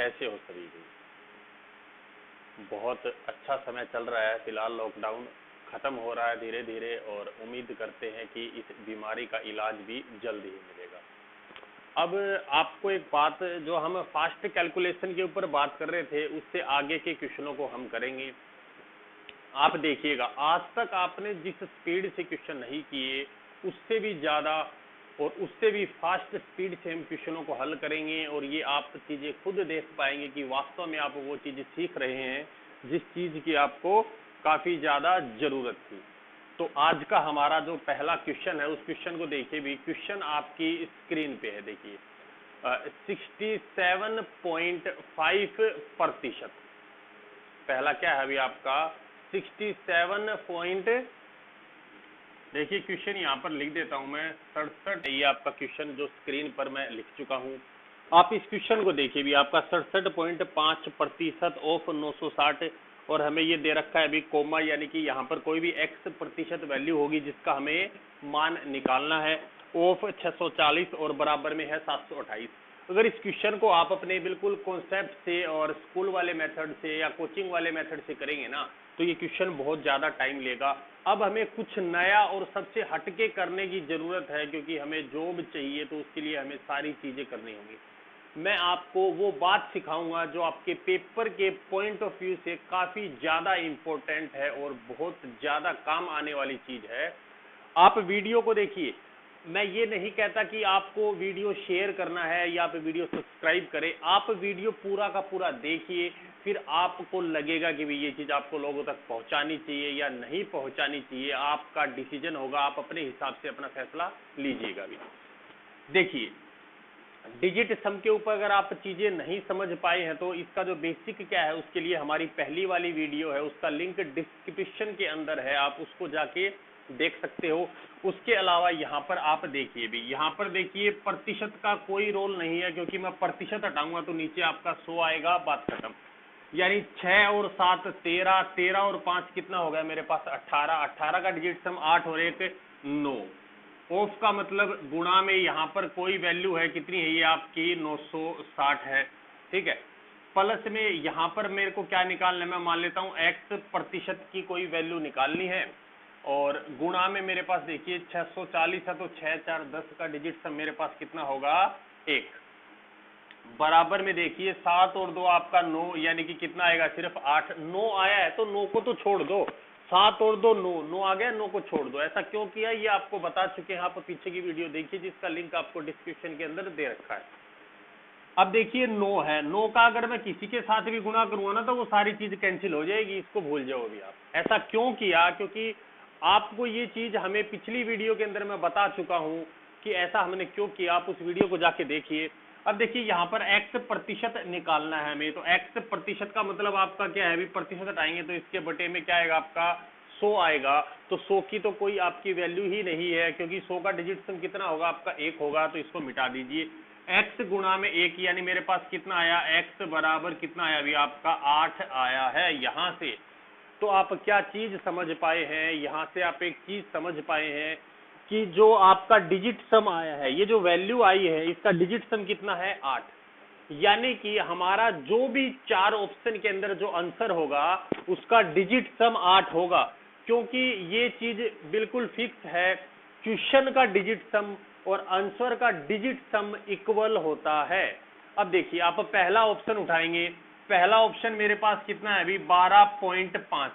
कैसे हो सभी लोग? बहुत अच्छा समय चल रहा है। फिलहाल लॉकडाउन खत्म हो रहा है धीरे धीरे और उम्मीद करते हैं कि इस बीमारी का इलाज भी जल्द ही मिलेगा। अब आपको एक बात, जो हम फास्ट कैलकुलेशन के ऊपर बात कर रहे थे, उससे आगे के क्वेश्चनों को हम करेंगे। आप देखिएगा, आज तक आपने जिस स्पीड से क्वेश्चन नहीं किए, उससे भी ज़्यादा और उससे भी फास्ट स्पीड से हम क्वेश्चनों को हल करेंगे और ये आप चीज़ें खुद देख पाएंगे कि वास्तव में आप वो चीज़ सीख रहे हैं जिस चीज़ की आपको काफ़ी ज़्यादा ज़रूरत थी। तो आज का हमारा जो पहला क्वेश्चन है, उस क्वेश्चन को देखिए भी। क्वेश्चन आपकी स्क्रीन पे है, देखिए 67.5%। पहला क्या है अभी आपका 67 पॉइंट, देखिए क्वेश्चन यहाँ पर लिख देता हूँ मैं 67। ये आपका क्वेश्चन जो स्क्रीन पर मैं लिख चुका हूँ, आप इस क्वेश्चन को देखिए भी। आपका 67.5% ऑफ 960 और हमें ये दे रखा है अभी कोमा, यानी कि यहाँ पर कोई भी x प्रतिशत वैल्यू होगी जिसका हमें मान निकालना है। ऑफ 640 और बराबर में है 728। अगर इस क्वेश्चन को आप अपने बिल्कुल कॉन्सेप्ट से और स्कूल वाले मेथड से या कोचिंग वाले मेथड से करेंगे ना, तो ये क्वेश्चन बहुत ज़्यादा टाइम लेगा। अब हमें कुछ नया और सबसे हटके करने की ज़रूरत है, क्योंकि हमें जॉब चाहिए, तो उसके लिए हमें सारी चीज़ें करनी होंगी। मैं आपको वो बात सिखाऊंगा जो आपके पेपर के पॉइंट ऑफ व्यू से काफ़ी ज़्यादा इम्पोर्टेंट है और बहुत ज़्यादा काम आने वाली चीज़ है। आप वीडियो को देखिए। मैं ये नहीं कहता कि आपको वीडियो शेयर करना है या आप वीडियो सब्सक्राइब करें। आप वीडियो पूरा का पूरा देखिए, फिर आपको लगेगा कि भाई ये चीज़ आपको लोगों तक पहुंचानी चाहिए या नहीं पहुंचानी चाहिए। आपका डिसीजन होगा, आप अपने हिसाब से अपना फैसला लीजिएगा भी। देखिए, डिजिट सम के ऊपर अगर आप चीज़ें नहीं समझ पाए हैं तो इसका जो बेसिक क्या है, उसके लिए हमारी पहली वाली वीडियो है, उसका लिंक डिस्क्रिप्शन के अंदर है, आप उसको जाके देख सकते हो। उसके अलावा यहाँ पर आप देखिए भी, यहाँ पर देखिए प्रतिशत का कोई रोल नहीं है, क्योंकि मैं प्रतिशत हटाऊंगा तो नीचे आपका 100 आएगा, बात खत्म। यानी 6 और 7 13, 13 और 5 कितना हो गया मेरे पास 18, 18 का डिजिट सम 8 और 1 9। ऑफ का मतलब गुणा में यहाँ पर कोई वैल्यू है, कितनी है ये आपकी 960 है, ठीक है। प्लस में यहाँ पर मेरे को क्या निकालना है, मैं मान लेता हूँ x प्रतिशत की कोई वैल्यू निकालनी है, और गुणा में मेरे पास देखिए 640 है, तो 6 4 10 का डिजिट सम मेरे पास कितना होगा 1। बराबर में देखिए 7 और 2 आपका 9, यानी कि कितना आएगा सिर्फ 8। 9 आया है तो 9 को तो छोड़ दो, 7 और 2 9, 9 आ गया, 9 को छोड़ दो। ऐसा क्यों किया ये आपको बता चुके हैं, आप पीछे की वीडियो देखिए जिसका लिंक आपको डिस्क्रिप्शन के अंदर दे रखा है। अब देखिए 9 है, 9 का अगर मैं किसी के साथ भी गुणा करूंगा ना तो वो सारी चीज कैंसिल हो जाएगी, इसको भूल जाओ अभी आप। ऐसा क्यों किया, क्योंकि आपको ये चीज हमें पिछली वीडियो के अंदर मैं बता चुका हूं कि ऐसा हमने क्यों किया। आप उस वीडियो को जाके देखिए। अब देखिए यहाँ पर x प्रतिशत निकालना है हमें, तो x प्रतिशत का मतलब आपका क्या है, अभी प्रतिशत हटाएंगे तो इसके बटे में क्या आएगा आपका 100 आएगा। तो 100 की तो कोई आपकी वैल्यू ही नहीं है, क्योंकि 100 का डिजिट सम कितना होगा आपका 1 होगा, तो इसको मिटा दीजिए। x गुणा में 1, यानी मेरे पास कितना आया, x बराबर कितना आया अभी आपका 8 आया है। यहाँ से तो आप क्या चीज समझ पाए हैं, यहाँ से आप एक चीज समझ पाए हैं कि जो आपका डिजिट सम आया है, ये जो वैल्यू आई है, इसका डिजिट सम कितना है 8। यानी कि हमारा जो भी 4 ऑप्शन के अंदर जो आंसर होगा उसका डिजिट सम 8 होगा, क्योंकि ये चीज बिल्कुल फिक्स है। क्वेश्चन का डिजिट सम और आंसर का डिजिट सम इक्वल होता है। अब देखिए आप पहला ऑप्शन उठाएंगे, पहला ऑप्शन मेरे पास कितना है अभी 12.5।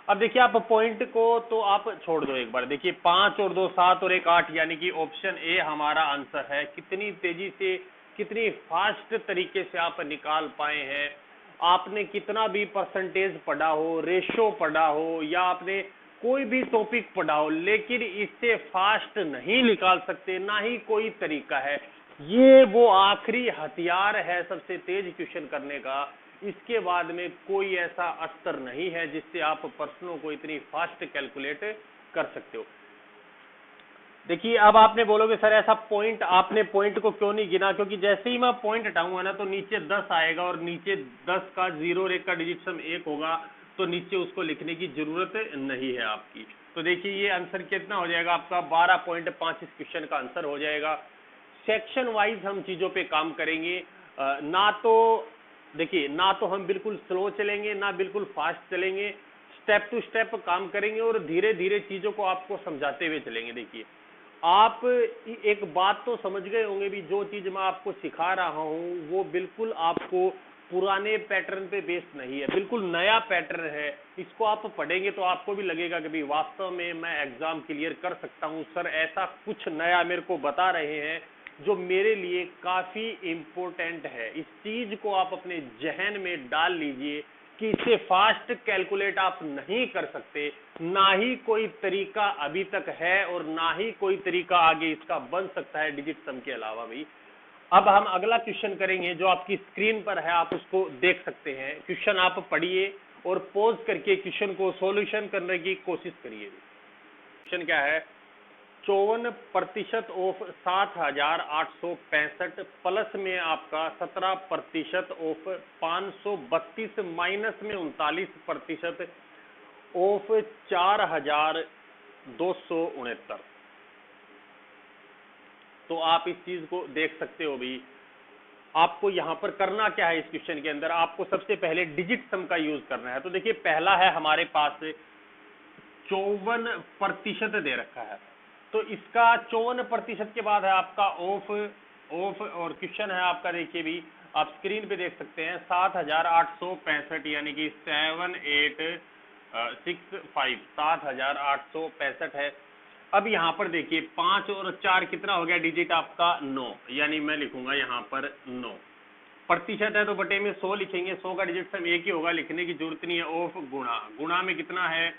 अब देखिए आप पॉइंट को तो आप छोड़ दो एक बार, देखिए 5 और 2 7 और 1 8, यानी कि ऑप्शन ए हमारा आंसर है। कितनी तेजी से, कितनी फास्ट तरीके से आप निकाल पाए हैं। आपने कितना भी परसेंटेज पढ़ा हो, रेशो पढ़ा हो, या आपने कोई भी टॉपिक पढ़ा हो, लेकिन इससे फास्ट नहीं निकाल सकते, ना ही कोई तरीका है। ये वो आखिरी हथियार है सबसे तेज क्वेश्चन करने का। इसके बाद में कोई ऐसा अस्त्र नहीं है जिससे आप प्रश्नों को इतनी फास्ट कैलकुलेट कर सकते हो। देखिए अब आपने बोलोगे सर ऐसा पॉइंट, आपने पॉइंट को क्यों नहीं गिना, क्योंकि जैसे ही मैं पॉइंट हटाऊंगा ना तो नीचे 10 आएगा, और नीचे 10 का 0 और 1 का डिजिट सम 1 होगा, तो नीचे उसको लिखने की जरूरत नहीं है आपकी। तो देखिए ये आंसर कितना हो जाएगा आपका 12.5 इस क्वेश्चन का आंसर हो जाएगा। सेक्शन वाइज हम चीजों पे काम करेंगे, ना तो देखिए ना तो हम बिल्कुल स्लो चलेंगे ना बिल्कुल फास्ट चलेंगे, स्टेप टू स्टेप काम करेंगे और धीरे धीरे चीजों को आपको समझाते हुए चलेंगे। देखिए आप एक बात तो समझ गए होंगे भी, जो चीज मैं आपको सिखा रहा हूं वो बिल्कुल आपको पुराने पैटर्न पे बेस्ड नहीं है, बिल्कुल नया पैटर्न है। इसको आप पढ़ेंगे तो आपको भी लगेगा कि भाई वास्तव में मैं एग्जाम क्लियर कर सकता हूं, सर ऐसा कुछ नया मेरे को बता रहे हैं जो मेरे लिए काफी इंपॉर्टेंट है। इस चीज को आप अपने जहन में डाल लीजिए कि इससे फास्ट कैलकुलेट आप नहीं कर सकते, ना ही कोई तरीका अभी तक है और ना ही कोई तरीका आगे इसका बन सकता है डिजिट सम के अलावा भी। अब हम अगला क्वेश्चन करेंगे जो आपकी स्क्रीन पर है, आप उसको देख सकते हैं। क्वेश्चन आप पढ़िए और पॉज करके क्वेश्चन को सॉल्यूशन करने की कोशिश करिए। क्वेश्चन क्या है, 54% ऑफ 7,865 प्लस में आपका 17% ऑफ 532 माइनस में 39% ऑफ 4,269। तो आप इस चीज को देख सकते हो भी। आपको यहां पर करना क्या है, इस क्वेश्चन के अंदर आपको सबसे पहले डिजिट सम का यूज करना है। तो देखिए पहला है हमारे पास 54% दे रखा है, तो इसका 54% के बाद है आपका ऑफ और क्वेश्चन है आपका, देखिए भी आप स्क्रीन पे देख सकते हैं 7,865 यानी कि 7865 7,865 है। अब यहाँ पर देखिए 5 और 4 कितना हो गया डिजिट आपका 9, यानी मैं लिखूंगा यहाँ पर 9। प्रतिशत है तो बटे में 100 लिखेंगे, 100 का डिजिट सम एक ही होगा, लिखने की जरूरत नहीं है। ऑफ गुणा में कितना है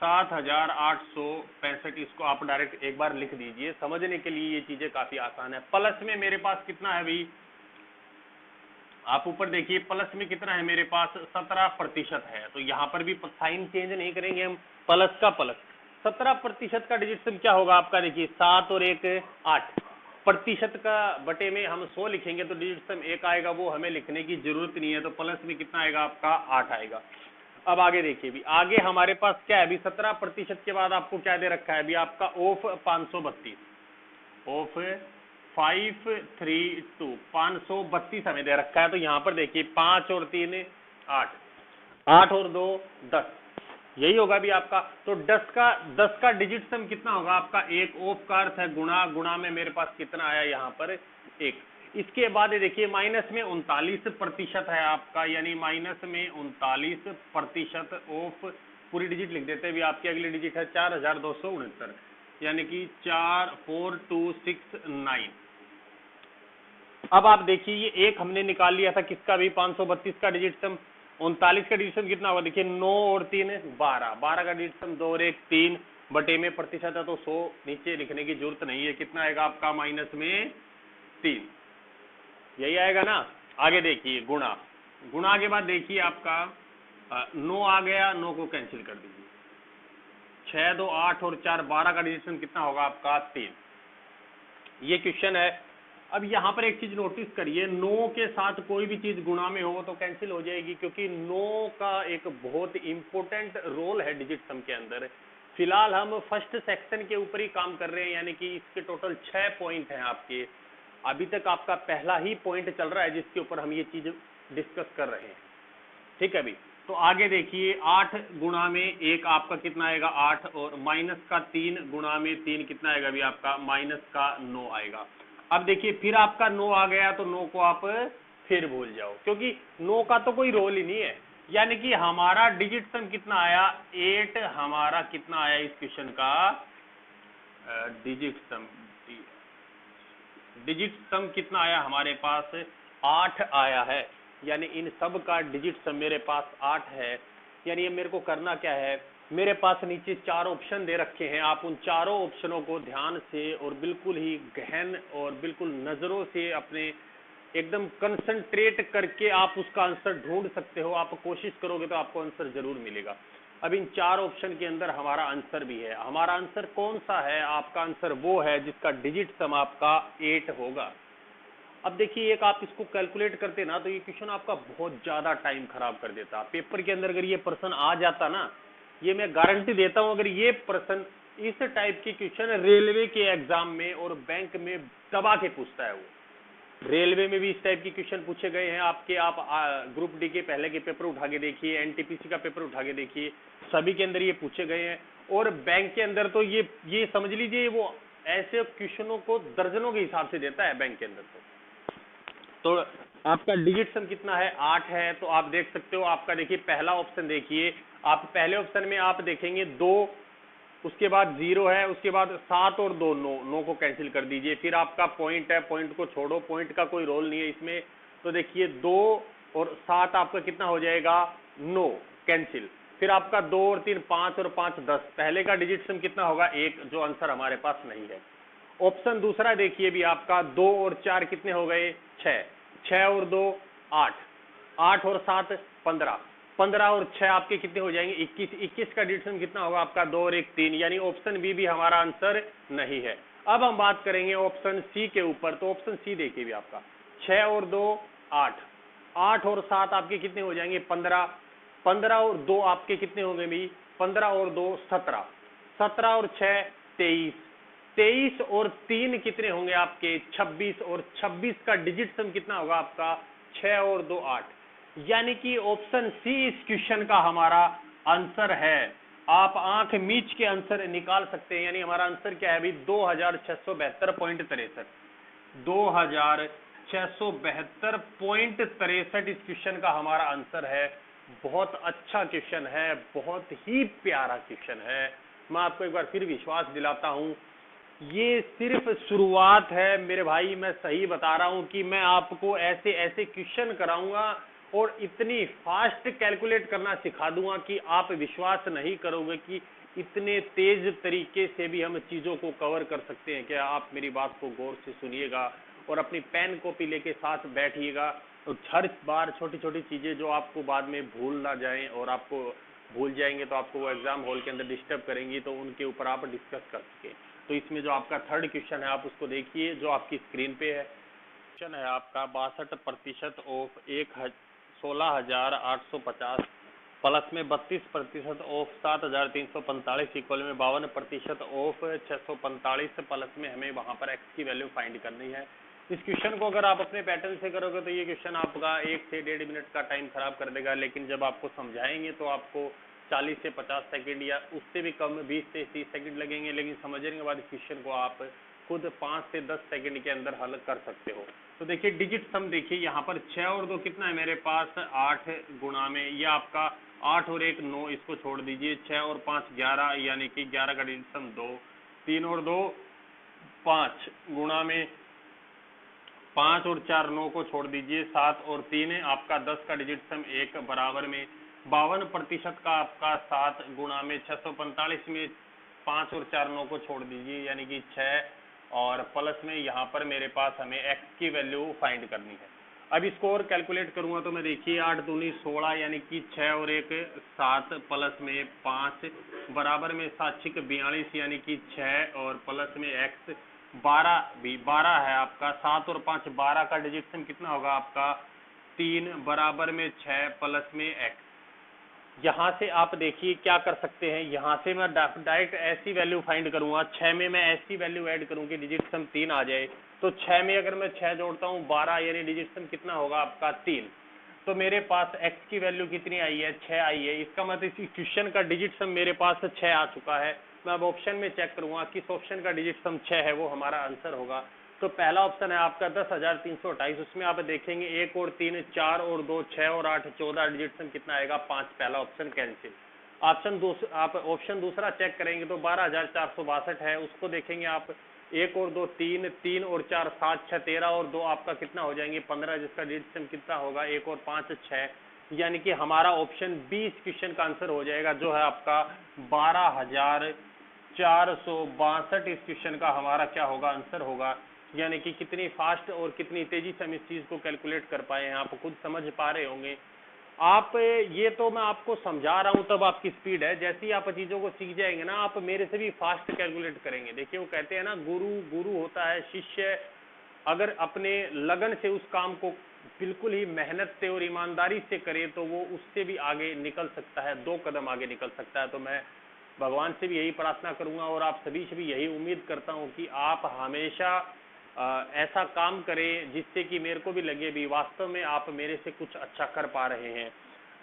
7,865, इसको आप डायरेक्ट एक बार लिख दीजिए, समझने के लिए ये चीजें काफी आसान है। प्लस में मेरे पास कितना है भाई, आप ऊपर देखिए प्लस में कितना है मेरे पास 17% है, तो यहाँ पर भी साइन चेंज नहीं करेंगे हम, प्लस का प्लस 17% का डिजिट सम क्या होगा आपका, देखिए 7 और 1 8, प्रतिशत का बटे में हम 100 लिखेंगे तो डिजिट सम 1 आएगा, वो हमें लिखने की जरूरत नहीं है। तो प्लस में कितना आएगा आपका 8 आएगा। अब आगे देखिए भी, आगे हमारे पास क्या है अभी 17% के बाद आपको क्या दे रखा है अभी आपका ऑफ 532 ऑफ 532 532 हमें दे रखा है। तो यहाँ पर देखिए 5 और 3 8, 8 और 2 10, यही होगा भी आपका। तो 10 का डिजिट सम कितना होगा आपका, एक ऑफ का अर्थ है गुणा में मेरे पास कितना आया यहाँ पर 1। इसके बाद देखिए माइनस में 39% है आपका, यानी माइनस में 39% ऑफ पूरी डिजिट लिख देते हैं भी, आपकी अगली डिजिट है 4,269 यानी कि 44269। अब आप देखिए ये एक हमने निकाल लिया था किसका भी 532 का डिजिट सम, 39 का डिजिट सम कितना होगा, देखिए 9 और 3 12, 12 का डिजिट सम 2 और 1 3, बटे में प्रतिशत है तो 100 नीचे लिखने की जरूरत नहीं है। कितना आएगा आपका माइनस में 3, यही आएगा ना। आगे देखिए गुणा के बाद देखिए आपका 9 आ गया, 9 को कैंसिल कर दीजिए, 6 2 8 और 4 12 का डिजिट सम कितना होगा आपका 3। ये क्वेश्चन है। अब यहाँ पर एक चीज नोटिस करिए, 9 के साथ कोई भी चीज गुणा में हो तो कैंसिल हो जाएगी, क्योंकि 9 का एक बहुत इंपॉर्टेंट रोल है डिजिट सम के अंदर। फिलहाल हम फर्स्ट सेक्शन के ऊपर ही काम कर रहे हैं, यानी कि इसके टोटल 6 पॉइंट हैं आपके। अभी तक आपका पहला ही पॉइंट चल रहा है जिसके ऊपर हम ये चीज डिस्कस कर रहे हैं, ठीक है अभी। तो आगे देखिए 8 गुणा में 1 आपका कितना आएगा 8, और माइनस का 3 गुणा में 3 कितना आएगा अभी आपका माइनस का 9 आएगा। अब देखिए फिर आपका 9 आ गया तो 9 को आप फिर भूल जाओ, क्योंकि 9 का तो कोई रोल ही नहीं है। यानी कि हमारा डिजिट सम कितना आया 8, हमारा कितना आया इस क्वेश्चन का डिजिट सम कितना आया हमारे पास 8 आया है, यानी इन सब का डिजिट सम मेरे पास 8 है। यानी ये मेरे को करना क्या है, मेरे पास नीचे 4 ऑप्शन दे रखे हैं, आप उन चारों ऑप्शनों को ध्यान से और बिल्कुल ही गहन और बिल्कुल नजरों से अपने एकदम कंसंट्रेट करके आप उसका आंसर ढूंढ सकते हो। आप कोशिश करोगे तो आपको आंसर जरूर मिलेगा। अब इन 4 ऑप्शन के अंदर हमारा आंसर भी है। हमारा आंसर कौन सा है, आपका आंसर वो है जिसका डिजिट सम आपका 8 होगा। अब देखिए एक आप इसको कैलकुलेट करते ना तो ये क्वेश्चन आपका बहुत ज्यादा टाइम खराब कर देता। पेपर के अंदर अगर ये प्रश्न आ जाता ना, ये मैं गारंटी देता हूं, अगर ये प्रश्न इस टाइप के क्वेश्चन रेलवे के एग्जाम में और बैंक में दबा के पूछता है वो, रेलवे में भी इस टाइप के क्वेश्चन पूछे गए हैं आपके। आप ग्रुप डी के पहले के पेपर उठा के देखिए, एनटीपीसी का पेपर उठा के देखिए, सभी के अंदर ये पूछे गए हैं। और बैंक के अंदर तो ये समझ लीजिए वो ऐसे क्वेश्चनों को दर्जनों के हिसाब से देता है बैंक के अंदर। तो आपका डिजिट सम कितना है, 8 है। तो आप देख सकते हो, आपका देखिए पहला ऑप्शन देखिए, आप पहले ऑप्शन में आप देखेंगे 2, उसके बाद 0 है, उसके बाद 7 और 2 9, 9 को कैंसिल कर दीजिए। फिर आपका पॉइंट है, पॉइंट को छोड़ो, पॉइंट का कोई रोल नहीं है इसमें। तो देखिए 2 और 7 आपका कितना हो जाएगा, 9 कैंसिल। फिर आपका 2 और 3 5 और 5 10, पहले का डिजिट सम कितना होगा, 1, जो आंसर हमारे पास नहीं है। ऑप्शन दूसरा देखिए भी आपका 2 और 4 कितने हो गए, 6, 6 और 2 8, 8 और 7 15, 15 और 6 आपके कितने हो जाएंगे, 21, 21 का डिजिट कितना होगा आपका, 2 और 1 3, यानी ऑप्शन बी भी हमारा आंसर नहीं है। अब हम बात करेंगे ऑप्शन सी के ऊपर। तो ऑप्शन सी देखिए भी आपका 6 और 2 8, 8 और 7 आपके कितने हो जाएंगे, 15, 15 और 2 आपके कितने होंगे भी, 15 और 2 17, 17 और 6 23, 23 और 3 कितने होंगे आपके, 26, और 26 का डिजिट सम कितना होगा आपका, 6 और 2 8, यानी कि ऑप्शन सी इस क्वेश्चन का हमारा आंसर है। आप आंख मीच के आंसर निकाल सकते हैं, यानी हमारा आंसर क्या है अभी, 2672.63, 2672.63 इस क्वेश्चन का हमारा आंसर है। बहुत अच्छा क्वेश्चन है, बहुत ही प्यारा क्वेश्चन है। मैं आपको एक बार फिर विश्वास दिलाता हूं, ये सिर्फ शुरुआत है मेरे भाई। मैं सही बता रहा हूं कि मैं आपको ऐसे ऐसे क्वेश्चन कराऊंगा और इतनी फास्ट कैलकुलेट करना सिखा दूंगा कि आप विश्वास नहीं करोगे कि इतने तेज तरीके से भी हम चीजों को कवर कर सकते हैं। क्या आप मेरी बात को गौर से सुनिएगा और अपनी पेन कॉपी लेके साथ बैठिएगा, और हर बार छोटी छोटी चीजें जो आपको बाद में भूल ना जाएं, और आपको भूल जाएंगे तो आपको वो एग्जाम हॉल के अंदर डिस्टर्ब करेंगी, तो उनके ऊपर आप डिस्कस कर सकें। तो इसमें जो आपका थर्ड क्वेश्चन है आप उसको देखिए, जो आपकी स्क्रीन पे है। क्वेश्चन है आपका 62% ऑफ 16,850 प्लस में 32% ऑफ 7,345 इक्वल में 52% ऑफ 645 प्लस में हमें वहां पर एक्स की वैल्यू फाइंड करनी है। इस क्वेश्चन को अगर आप अपने पैटर्न से करोगे तो ये क्वेश्चन आपका 1 से 1.5 मिनट का टाइम खराब कर देगा, लेकिन जब आपको समझाएंगे तो आपको 40 से 50 सेकंड या उससे भी कम 20 से 30 सेकंड लगेंगे, लेकिन समझने के बाद इस क्वेश्चन को आप खुद 5 से 10 सेकंड के अंदर हल कर सकते हो। तो देखिए डिजिट सम देखिए यहाँ पर 6 और 2 कितना है मेरे पास, 8 गुणा में ये आपका 8 और 1 9, इसको छोड़ दीजिए, 6 और 5 11, यानी कि 11 का डिजिट सम 2, 3 और 2 5 गुणा में 5 और 4 9 को छोड़ दीजिए, 7 और 3 आपका 10 का डिजिट सम 1 बराबर में 52% का आपका 7 गुणा में 645 में 5 और 4 9 को छोड़ दीजिए, यानी कि 6, और प्लस में यहाँ पर मेरे पास हमें x की वैल्यू फाइंड करनी है। अब इसको और कैलकुलेट करूंगा तो मैं देखिए 8 दूनी 16, यानी कि 6 और 1 7 प्लस में 5 बराबर में 7 6 42, यानी कि 6 और प्लस में x 12 भी 12 है आपका, 7 और 5 12 का डिजिट सम कितना होगा आपका 3 बराबर में 6 प्लस में x। यहाँ से आप देखिए क्या कर सकते हैं, यहाँ से मैं डायरेक्ट ऐसी वैल्यू फाइंड करूंगा, 6 में मैं ऐसी वैल्यू ऐड करूँ कि डिजिट सम 3 आ जाए। तो 6 में अगर मैं 6 जोड़ता हूँ 12, यानी डिजिट सम कितना होगा आपका 3। तो मेरे पास x की वैल्यू कितनी आई है, 6 आई है। इसका मतलब इस क्वेश्चन का डिजिट सम मेरे पास 6 आ चुका है। मैं अब ऑप्शन में चेक करूंगा किस ऑप्शन का डिजिट सम 6 है, वो हमारा आंसर होगा। तो पहला ऑप्शन है आपका 10,328, उसमें आप देखेंगे 1 और 3 4 और 2 6 और 8 14, डिजिट सम कितना आएगा 5, पहला ऑप्शन कैंसिल। आप ऑप्शन दूसरा चेक करेंगे तो 12,462 है, उसको देखेंगे आप 1 और 2 3, 3 और 4 7 6 13 और 2 आपका कितना हो जाएंगे 15, जिसका डिजिट सम कितना होगा 1 और 5 6, यानी कि हमारा ऑप्शन बी इस क्वेश्चन का आंसर हो जाएगा, जो है आपका 12,462 इस क्वेश्चन का हमारा क्या होगा, आंसर होगा। यानी कि कितनी फास्ट और कितनी तेजी से हम इस चीज को कैलकुलेट कर पाए हैं, आप खुद समझ पा रहे होंगे। आप ये तो मैं आपको समझा रहा हूं तब आपकी स्पीड है, जैसे ही आप चीजों को सीख जाएंगे ना आप मेरे से भी फास्ट कैलकुलेट करेंगे। देखिए वो कहते हैं ना, गुरु होता है, शिष्य अगर अपने लगन से उस काम को बिल्कुल ही मेहनत से और ईमानदारी से करे तो वो उससे भी आगे निकल सकता है, 2 कदम आगे निकल सकता है। तो मैं भगवान से भी यही प्रार्थना करूंगा और आप सभी से भी यही उम्मीद करता हूं कि आप हमेशा ऐसा काम करें जिससे कि मेरे को भी लगे भी वास्तव में आप मेरे से कुछ अच्छा कर पा रहे हैं।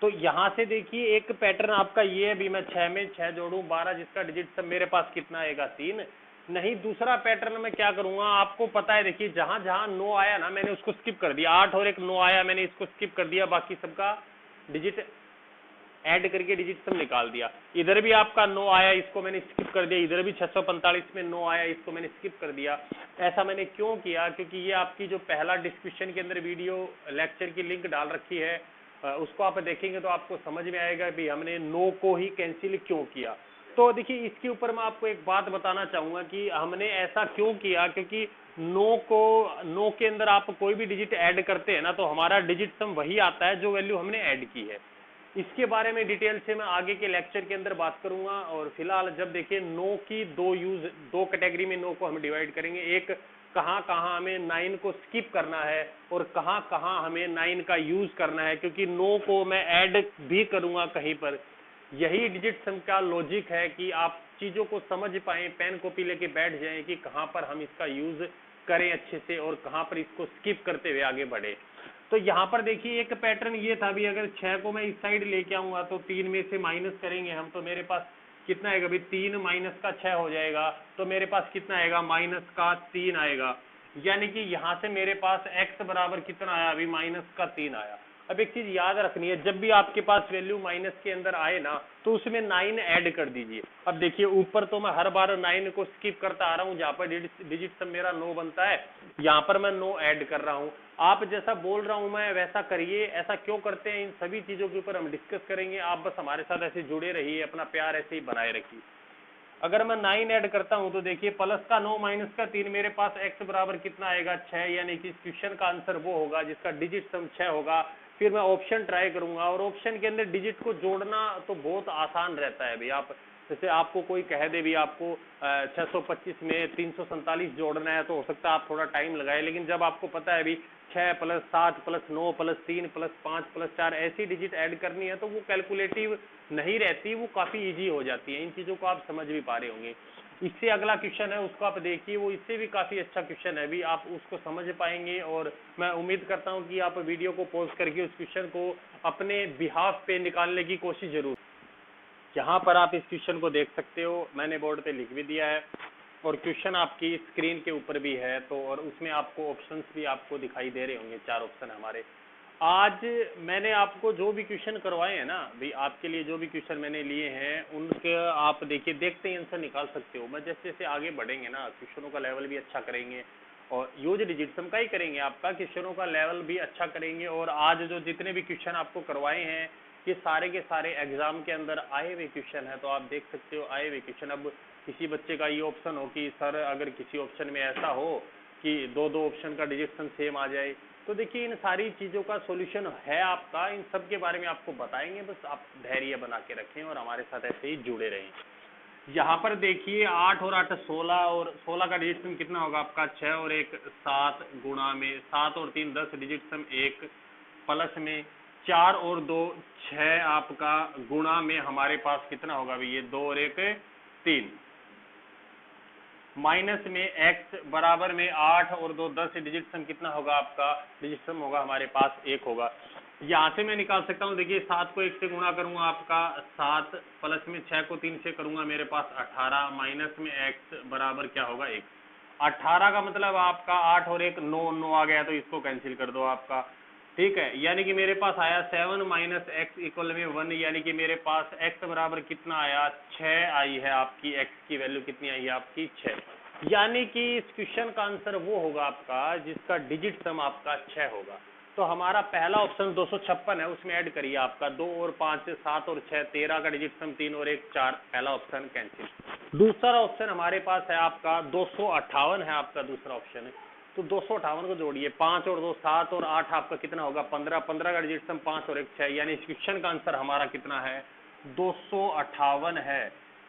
तो यहाँ से देखिए एक पैटर्न आपका ये है भी मैं 6 में 6 जोड़ूं 12, जिसका डिजिट सब मेरे पास कितना आएगा 3। नहीं, दूसरा पैटर्न मैं क्या करूंगा, आपको पता है देखिए जहां जहां 9 आया ना मैंने उसको स्किप कर दिया, 8 और एक 9 आया मैंने इसको स्किप कर दिया, बाकी सबका डिजिट ऐड करके डिजिट सम निकाल दिया। इधर भी आपका 9 आया, इसको मैंने स्किप कर दिया, इधर भी 645 में 9 आया, इसको मैंने स्किप कर दिया। ऐसा मैंने क्यों किया, क्योंकि ये आपकी जो पहला डिस्क्रिप्शन के अंदर वीडियो लेक्चर की लिंक डाल रखी है, उसको आप देखेंगे तो आपको समझ में आएगा भी हमने 9 को ही कैंसिल क्यों किया। तो देखिए इसके ऊपर मैं आपको एक बात बताना चाहूंगा कि हमने ऐसा क्यों किया, क्योंकि 9 के अंदर आप कोई भी डिजिट ऐड करते हैं ना तो हमारा डिजिट सम वही आता है जो वैल्यू हमने ऐड की है। इसके बारे में डिटेल से मैं आगे के लेक्चर के अंदर बात करूंगा। और फिलहाल जब देखिए 9 की दो कैटेगरी में 9 को हम डिवाइड करेंगे, एक कहाँ कहाँ हमें 9 को स्किप करना है और कहाँ कहाँ हमें 9 का यूज करना है, क्योंकि 9 को मैं ऐड भी करूंगा कहीं पर। यही डिजिट सम का लॉजिक है कि आप चीजों को समझ पाए, पेन कॉपी लेके बैठ जाएं कि कहाँ पर हम इसका यूज करें अच्छे से और कहाँ पर इसको स्किप करते हुए आगे बढ़े। तो यहाँ पर देखिए एक पैटर्न ये था भी, अगर 6 को मैं इस साइड लेके आऊंगा तो 3 में से माइनस करेंगे हम तो मेरे पास कितना आएगा भाई, 3 माइनस का 6 हो जाएगा, तो मेरे पास कितना आएगा माइनस का 3 आएगा। यानी कि यहाँ से मेरे पास x बराबर कितना आया अभी, माइनस का 3 आया। अब एक चीज याद रखनी है, जब भी आपके पास वैल्यू माइनस के अंदर आए ना तो उसमें 9 ऐड कर दीजिए। अब देखिए ऊपर तो मैं हर बार 9 को स्किप करता आ रहा हूँ, जहाँ पर डिजिट सब मेरा 9 बनता है, यहाँ पर मैं 9 ऐड कर रहा हूँ। आप जैसा बोल रहा हूँ मैं वैसा करिए। ऐसा क्यों करते हैं इन सभी चीजों के ऊपर हम डिस्कस करेंगे, आप बस हमारे साथ ऐसे जुड़े रहिए, अपना प्यार ऐसे ही बनाए रखिए। अगर मैं 9 ऐड करता हूं तो देखिए प्लस का 9 माइनस का 3, मेरे पास x बराबर कितना आएगा 6, यानी कि इस क्वेश्चन का आंसर वो होगा जिसका डिजिट सम 6 होगा। फिर मैं ऑप्शन ट्राई करूंगा, और ऑप्शन के अंदर डिजिट को जोड़ना तो बहुत आसान रहता है भाई। आप जैसे आपको कोई कह दे भी आपको 625 में 347 जोड़ना है तो हो सकता है आप थोड़ा टाइम लगाए, लेकिन जब आपको पता है भी 6 plus 7 plus 9 plus 3 plus 5 plus 4 ऐसी डिजिट ऐड करनी है तो वो कैलकुलेटिव नहीं रहती, वो काफ़ी इजी हो जाती है। इन चीज़ों को आप समझ भी पा रहे होंगे। इससे अगला क्वेश्चन है उसको आप देखिए, वो इससे भी काफ़ी अच्छा क्वेश्चन है भी, आप उसको समझ पाएंगे। और मैं उम्मीद करता हूँ कि आप वीडियो को पॉज करके उस क्वेश्चन को अपने बिहाफ पे निकालने की कोशिश जरूर। यहाँ पर आप इस क्वेश्चन को देख सकते हो, मैंने बोर्ड पे लिख भी दिया है और क्वेश्चन आपकी स्क्रीन के ऊपर भी है। तो और उसमें आपको ऑप्शंस भी आपको दिखाई दे रहे होंगे, 4 ऑप्शन हमारे। आज मैंने आपको जो भी क्वेश्चन करवाए हैं ना भाई, आपके लिए जो भी क्वेश्चन मैंने लिए हैं उनके आप देखिए देखते ही आंसर निकाल सकते हो। मैं जैसे जैसे आगे बढ़ेंगे ना क्वेश्चनों का लेवल भी अच्छा करेंगे और यूज डिजिट सम का ही करेंगे, आपका क्वेश्चनों का लेवल भी अच्छा करेंगे। और आज जो जितने भी क्वेश्चन आपको करवाए हैं ये सारे के सारे एग्जाम के अंदर आए हुए क्वेश्चन है। तो आप देख सकते हो आए हुए क्वेश्चन। अब किसी बच्चे का ये ऑप्शन हो कि सर अगर किसी ऑप्शन में ऐसा हो कि दो दो ऑप्शन का डिजिट सम सेम आ जाए, तो देखिए इन सारी चीज़ों का सॉल्यूशन है आपका, इन सब के बारे में आपको बताएंगे। बस आप धैर्य बना के रखें और हमारे साथ ऐसे ही जुड़े रहें। यहाँ पर देखिए 8 और 8 16, और 16 का डिजिट सम कितना होगा आपका 6 और 1 7 गुणा में 7 और 3 10 डिजिट सम 1 प्लस में 4 और 2 6 आपका गुणा में हमारे पास कितना होगा भाई, ये 2 और 1 3 माइनस में x बराबर में 8 और 2 10 डिजिट सम कितना होगा आपका, डिजिट सम होगा हमारे पास 1 होगा। यहाँ से मैं निकाल सकता हूँ, देखिए 7 को 1 से गुणा करूंगा आपका 7 प्लस में 6 को 3 से करूंगा मेरे पास 18 माइनस में x बराबर क्या होगा 1। 18 का मतलब आपका 8 और 1 9 9 आ गया तो इसको कैंसिल कर दो आपका, ठीक है। यानी कि मेरे पास आया 7 माइनस एक्स इक्वल में 1, यानी कि मेरे पास x बराबर कितना आया 6 आई है आपकी, x की वैल्यू कितनी आई है आपकी 6। यानी कि इस क्वेश्चन का आंसर वो होगा आपका जिसका डिजिट सम आपका 6 होगा। तो हमारा पहला ऑप्शन 256 है, उसमें ऐड करिए आपका 2 और 5 7 और 6 13 का डिजिट सम 3 और 1 4, पहला ऑप्शन कैंसिल। दूसरा ऑप्शन हमारे पास है आपका 258 है आपका दूसरा ऑप्शन है। तो 258 को जोड़िए, 5 और 2 7 और 8 आपका कितना होगा 15, 15 का डिजिट सम 5 और 1 6, यानी इस क्वेश्चन का आंसर हमारा कितना है 258 है।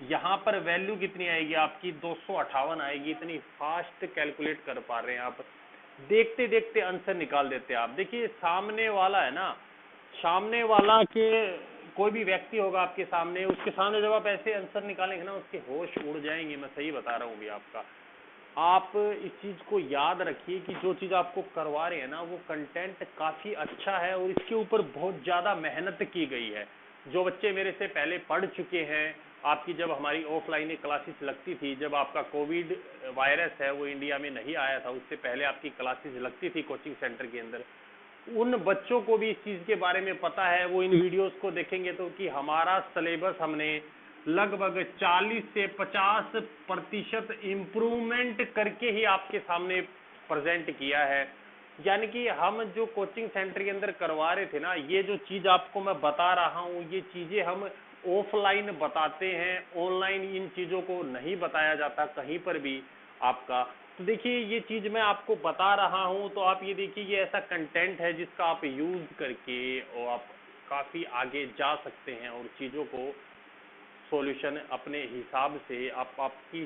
यहाँ पर वैल्यू कितनी आएगी आपकी 258 आएगी। इतनी फास्ट कैलकुलेट कर पा रहे हैं आप, देखते देखते आंसर निकाल देते हैं आप। देखिए सामने वाला है ना, सामने वाला के कोई भी व्यक्ति होगा आपके सामने, उसके सामने जब आप ऐसे आंसर निकालेंगे ना उसके होश उड़ जाएंगे, मैं सही बता रहा हूँ भी आपका। आप इस चीज़ को याद रखिए कि जो चीज़ आपको करवा रहे हैं ना वो कंटेंट काफ़ी अच्छा है और इसके ऊपर बहुत ज़्यादा मेहनत की गई है। जो बच्चे मेरे से पहले पढ़ चुके हैं, आपकी जब हमारी ऑफलाइन क्लासेस लगती थी, जब आपका कोविड वायरस है वो इंडिया में नहीं आया था, उससे पहले आपकी क्लासेस लगती थी कोचिंग सेंटर के अंदर, उन बच्चों को भी इस चीज़ के बारे में पता है। वो इन वीडियोस को देखेंगे तो कि हमारा सिलेबस हमने लगभग 40 से 50% इम्प्रूवमेंट करके ही आपके सामने प्रेजेंट किया है। यानी कि हम जो कोचिंग सेंटर के अंदर करवा रहे थे ना, ये जो चीज़ आपको मैं बता रहा हूँ, ये चीज़ें हम ऑफलाइन बताते हैं, ऑनलाइन इन चीज़ों को नहीं बताया जाता कहीं पर भी आपका। तो देखिए ये चीज़ मैं आपको बता रहा हूँ, तो आप ये देखिए ये ऐसा कंटेंट है जिसका आप यूज़ करके और आप काफ़ी आगे जा सकते हैं और चीज़ों को सॉल्यूशन अपने हिसाब से आप आपकी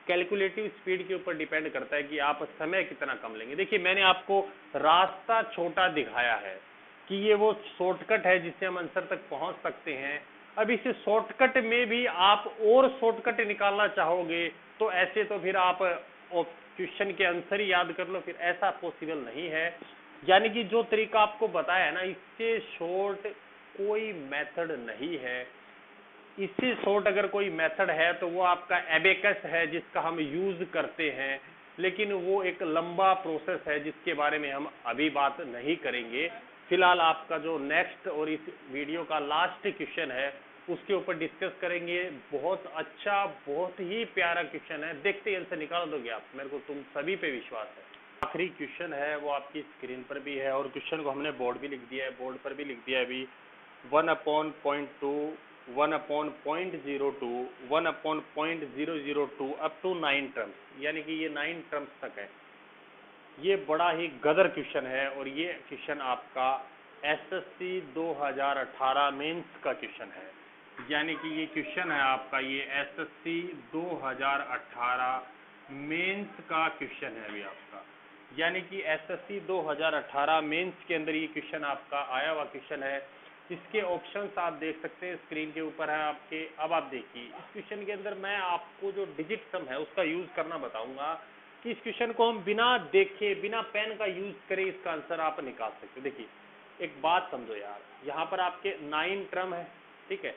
कैलकुलेटिव स्पीड के ऊपर डिपेंड करता है कि आप समय कितना कम लेंगे। देखिए मैंने आपको रास्ता छोटा दिखाया है कि ये वो शॉर्टकट है जिससे हम आंसर तक पहुंच सकते हैं। अब इस शॉर्टकट में भी आप और शॉर्टकट निकालना चाहोगे तो ऐसे तो फिर आप क्वेश्चन के आंसर ही याद कर लो, फिर ऐसा पॉसिबल नहीं है। यानी कि जो तरीका आपको बताया है ना, इससे शॉर्ट कोई मेथड नहीं है। इससे शॉर्ट अगर कोई मेथड है तो वो आपका एबेकस है जिसका हम यूज करते हैं, लेकिन वो एक लंबा प्रोसेस है जिसके बारे में हम अभी बात नहीं करेंगे। फिलहाल आपका जो नेक्स्ट और इस वीडियो का लास्ट क्वेश्चन है उसके ऊपर डिस्कस करेंगे। बहुत अच्छा, बहुत ही प्यारा क्वेश्चन है, देखते ही आंसर निकाल दोगे आप, मेरे को तुम सभी पे विश्वास है। आखिरी क्वेश्चन है वो आपकी स्क्रीन पर भी है और क्वेश्चन को हमने बोर्ड भी लिख दिया है, बोर्ड पर भी लिख दिया है अभी। 1/0.2, 1/0.02, 1/002 अप टू 9 टर्म्स, यानी कि ये 9 टर्म्स तक है। ये बड़ा ही गदर क्वेश्चन है और ये क्वेश्चन आपका एसएससी 2018 मेंस का क्वेश्चन है। यानी कि ये क्वेश्चन है आपका, ये एसएससी 2018 मेंस का क्वेश्चन है अभी आपका। यानी कि एसएससी 2018 मेंस के अंदर ये क्वेश्चन आपका आया हुआ क्वेश्चन है। इसके ऑप्शंस आप देख सकते हैं, स्क्रीन के ऊपर है आपके। अब आप देखिए इस क्वेश्चन के अंदर मैं आपको जो डिजिट सम है उसका यूज करना बताऊंगा कि इस क्वेश्चन को हम बिना देखे, बिना पेन का यूज करे इसका आंसर आप निकाल सकते हो। देखिए एक बात समझो यार, यहाँ पर आपके 9 टर्म है, ठीक है।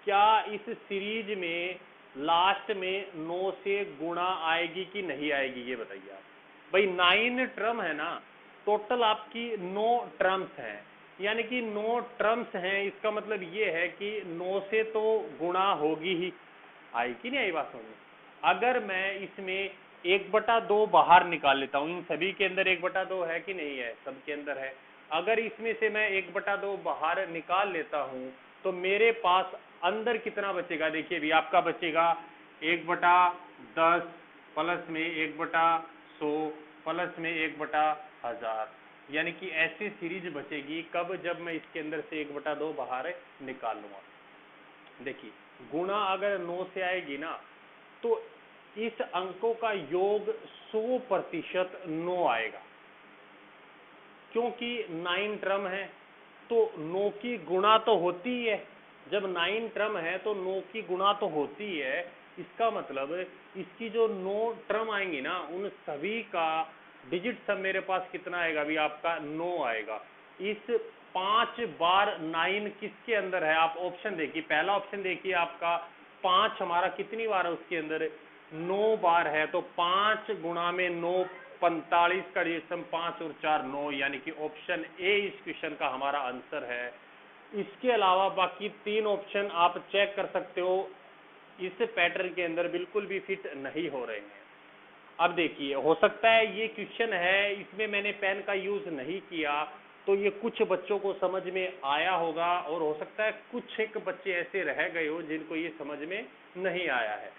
क्या इस सीरीज में लास्ट में 9 से गुणा आएगी कि नहीं आएगी, ये बताइए आप। भाई 9 टर्म है ना, टोटल आपकी 9 टर्म्स हैं, यानी कि 9 टर्म्स हैं, इसका मतलब ये है कि 9 से तो गुणा होगी ही, आई कि नहीं आई बात समझ में। अगर मैं इसमें 1/2 बाहर निकाल लेता हूँ, इन सभी के अंदर 1/2 है कि नहीं है, सबके अंदर है। अगर इसमें से मैं 1/2 बाहर निकाल लेता हूँ तो मेरे पास अंदर कितना बचेगा, देखिए भी आपका बचेगा 1/10 प्लस में 1/100 प्लस में 1/1000, यानी कि ऐसी सीरीज बचेगी कब, जब मैं इसके अंदर से 1/2 बाहर निकाल लूंगा। देखिए गुणा अगर 9 से आएगी ना तो इस अंकों का योग 100% 9 आएगा, क्योंकि 9 टर्म है तो 9 की गुणा तो होती ही है। जब 9 टर्म है तो 9 की गुणा तो होती है, इसका मतलब इसकी जो 9 टर्म आएंगी ना उन सभी का डिजिट सम मेरे पास कितना आएगा, अभी आपका 9 आएगा। इस 5 बार 9 किसके अंदर है, आप ऑप्शन देखिए, पहला ऑप्शन देखिए आपका 5 हमारा कितनी बार है उसके अंदर, 9 बार है। तो 5 गुणा में 9 45 का डिजिट 5 और 4 9, यानी कि ऑप्शन ए इस क्वेश्चन का हमारा आंसर है। इसके अलावा बाकी 3 ऑप्शन आप चेक कर सकते हो, इस पैटर्न के अंदर बिल्कुल भी फिट नहीं हो रहे हैं। अब देखिए हो सकता है ये क्वेश्चन है, इसमें मैंने पेन का यूज नहीं किया तो ये कुछ बच्चों को समझ में आया होगा और हो सकता है कुछ एक बच्चे ऐसे रह गए हो जिनको ये समझ में नहीं आया है।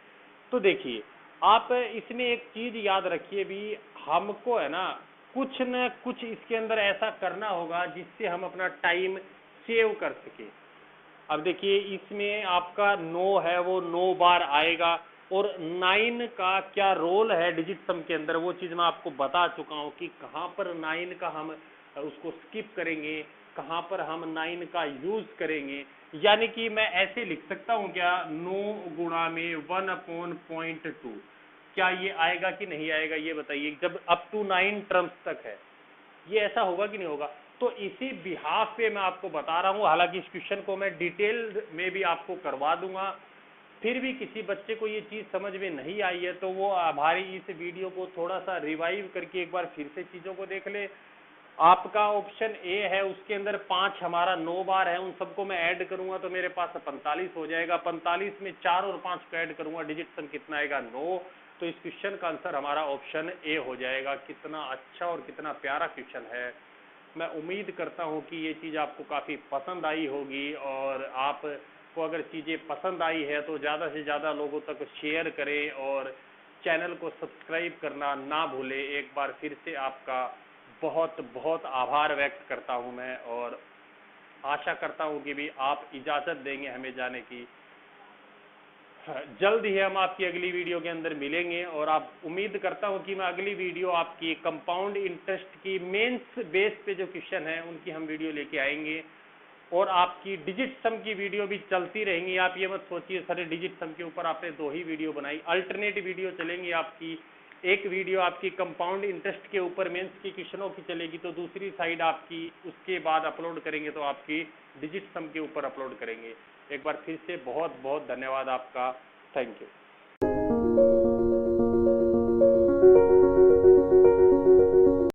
तो देखिए आप इसमें एक चीज याद रखिए भी, हमको है ना कुछ न कुछ इसके अंदर ऐसा करना होगा जिससे हम अपना टाइम सेव कर सके। अब देखिए इसमें आपका 9 है वो 9 बार आएगा और 9 का क्या रोल है डिजिट सम के अंदर वो चीज़ मैं आपको बता चुका हूँ कि कहाँ पर 9 का हम उसको स्किप करेंगे, कहाँ पर हम 9 का यूज करेंगे। यानी कि मैं ऐसे लिख सकता हूँ क्या, 9 गुणा में 1/0.2, क्या ये आएगा कि नहीं आएगा ये बताइए, जब अप टू 9 टर्म्स तक है, ये ऐसा होगा कि नहीं होगा। तो इसी बिहाफ पे मैं आपको बता रहा हूँ, हालांकि इस क्वेश्चन को मैं डिटेल में भी आपको करवा दूंगा, फिर भी किसी बच्चे को ये चीज़ समझ में नहीं आई है तो वो हमारी इस वीडियो को थोड़ा सा रिवाइव करके एक बार फिर से चीज़ों को देख ले। आपका ऑप्शन ए है, उसके अंदर 5 हमारा 9 बार है, उन सबको मैं ऐड करूंगा तो मेरे पास 45 हो जाएगा। 45 में 4 और 5 को ऐड करूंगा, डिजिट सम कितना आएगा 9। तो इस क्वेश्चन का आंसर हमारा ऑप्शन ए हो जाएगा। कितना अच्छा और कितना प्यारा क्वेश्चन है। मैं उम्मीद करता हूं कि ये चीज़ आपको काफ़ी पसंद आई होगी, और आपको अगर चीज़ें पसंद आई है तो ज़्यादा से ज़्यादा लोगों तक शेयर करें और चैनल को सब्सक्राइब करना ना भूलें। एक बार फिर से आपका बहुत बहुत आभार व्यक्त करता हूं मैं, और आशा करता हूं कि भी आप इजाज़त देंगे हमें जाने की। जल्द ही हम आपकी अगली वीडियो के अंदर मिलेंगे, और आप उम्मीद करता हूं कि मैं अगली वीडियो आपकी कंपाउंड इंटरेस्ट की मेंस बेस पे जो क्वेश्चन है उनकी हम वीडियो लेके आएंगे, और आपकी डिजिट सम की वीडियो भी चलती रहेंगी। आप ये मत सोचिए सर डिजिट सम के ऊपर आपने 2 ही वीडियो बनाई, अल्टरनेट वीडियो चलेंगी आपकी। एक वीडियो आपकी कंपाउंड इंटरेस्ट के ऊपर मेंस की क्वेश्चनों की चलेगी, तो दूसरी साइड आपकी उसके बाद अपलोड करेंगे तो आपकी डिजिट सम के ऊपर अपलोड करेंगे। एक बार फिर से बहुत बहुत धन्यवाद आपका। Thank you.